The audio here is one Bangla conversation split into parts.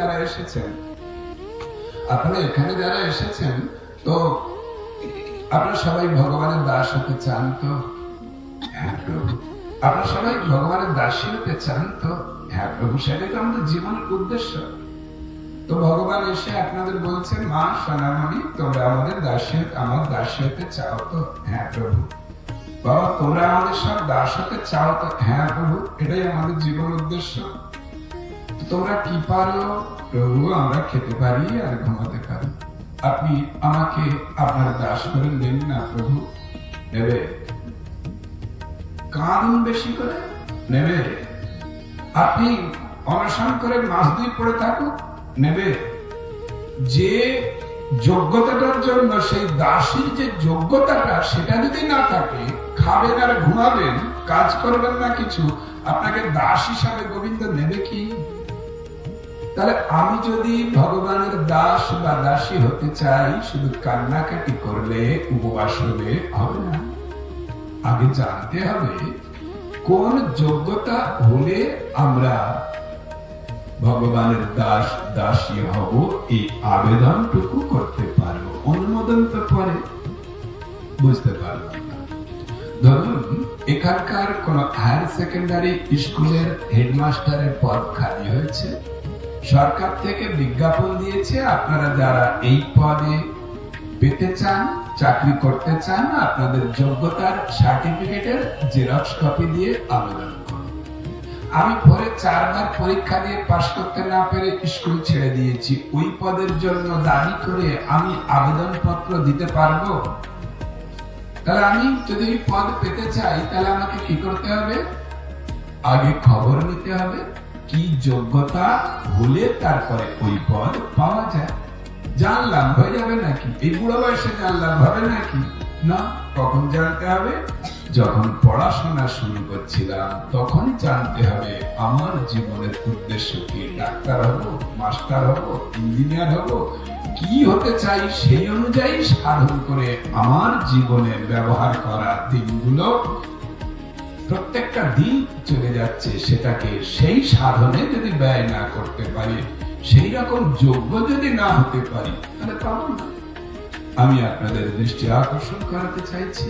যারা এসেছেন, আপনারা এখানে যারা এসেছেন, তো আপনারা সবাই ভগবানের দাস হতে চান তো? হ্যাঁ প্রভু। আপনারা সবাই ভগবানের দাসী হতে চান তো? হ্যাঁ প্রভু, সেটাই তো আমাদের জীবনের উদ্দেশ্য। তো ভগবান এসে আপনাদের বলছেন, মা সোনামণি, তোমরা আমাদের দাসী, আমার দাসী হতে চাও তো? হ্যাঁ প্রভু। বাবা, তোমরা আমাদের সব দাস হতে চাও তো? হ্যাঁ প্রভু, এটাই আমাদের জীবন উদ্দেশ্য। তোমরা কি পারো? প্রভু, আমরা খেতে পারি আর ঘুমাতে পারি। আপনি আমাকে আপনার দাস করে নেন না প্রভু। নেবে? কাঁদুন বেশি করে? নেবে? আপনি অনশন করে মাস দুই পড়ে থাকুক? নেবে? যে যোগ্যতাটার জন্য, সেই দাসীর যে যোগ্যতাটা, সেটা যদি না থাকে, খাবেন আর ঘুমাবেন, কাজ করবেন না কিছু, আপনাকে দাস হিসাবে গোবিন্দ নেবে কি? তাহলে আমি যদি ভগবানের দাস বা দাসী হতে চাই, শুধু কান্নাকাটি করলে, উপবাস হলে হবে না। আগে জানতে হবে কোন যোগ্যতা হলে আমরা ভগবানের দাস দাসী হব, এই আবেদনটুকু করতে পারবো। অনুমোদন তো পরে, বুঝতে পারবো না। ধরুন এখানকার কোন হায়ার সেকেন্ডারি স্কুলের হেডমাস্টারের পদ খালি হয়েছে, সরকার থেকে বিজ্ঞাপন দিয়েছে, আপনারা যারা এই পদে পেতে চান, চাকরি করতে চান, আপনাদের যোগ্যতার সার্টিফিকেটের জেরক্স কপি দিয়ে আবেদন করুন। আমি পরে 4 বার পরীক্ষা দিয়ে পাশ করতে না পেরে স্কুল ছেড়ে দিয়েছি, ওই পদের জন্য দাবি করে আমি আবেদনপত্র দিতে পারবো? তাহলে আমি যদি এই পদ পেতে চাই, তাহলে আমাকে কি করতে হবে? আগে খবর নিতে হবে কি যোগ্যতা হলে তারপরে ওই পদ পাওয়া যায়। জানলাম হয়ে যাবে নাকি? এই বুড়ো বয়সে জানলাম হবে নাকি? না, কখন জানতে হবে? যখন পড়াশোনা শুরু করছিলাম, তখন জানতে হবে আমার জীবনের উদ্দেশ্য কি। ডাক্তার হব, মাস্টার হব, ইঞ্জিনিয়ার হব, কি হতে চাই, সেই অনুযায়ী সাধন করে আমার জীবনে ব্যবহার করা দিনগুলো, প্রত্যেকটা দিন চলে যাচ্ছে, সেটাকে সেই সাধনে যদি ব্যয় না করতে পারি, সেই রকম যোগ্য যদি না হতে পারি, তাহলে পাবো না। আমি আপনাদের দৃষ্টি আকর্ষণ করাতে চাইছি,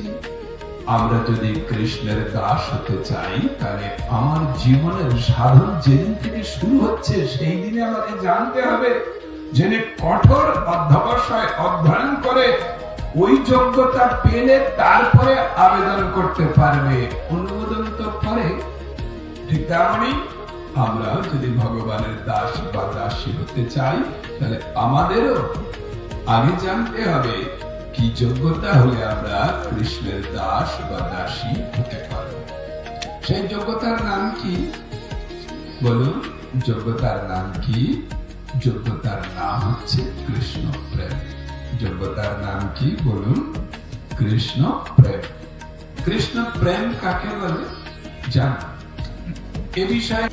আমরা যদি কৃষ্ণের দাস হতে চাই, তাহলে আমার জীবনের সাধন যেদিন থেকে শুরু হচ্ছে, সেই দিনে আমাকে জানতে হবে, যিনি কঠোর অধ্যবসায় অধ্যয়ন করে ওই যোগ্যতা পেলে তারপরে আবেদন করতে পারবে। অনুমোদন তো পরে। ঠিক তেমনি আমরা যদি ভগবানের দাস বা দাসী হতে চাই, তাহলে আমাদেরও আগে জানতে হবে কি যোগ্যতা হলে আমরা কৃষ্ণের দাস বা দাসী হতে পারব। সেই যোগ্যতার নাম কি বলুন? যোগ্যতার নাম কি? যোগ্যতার নাম হচ্ছে কৃষ্ণ প্রেম। যোগ্যতার নাম কি বলুন? কৃষ্ণ প্রেম। কৃষ্ণ প্রেম কাকে বলে জান? এ বিষয়ে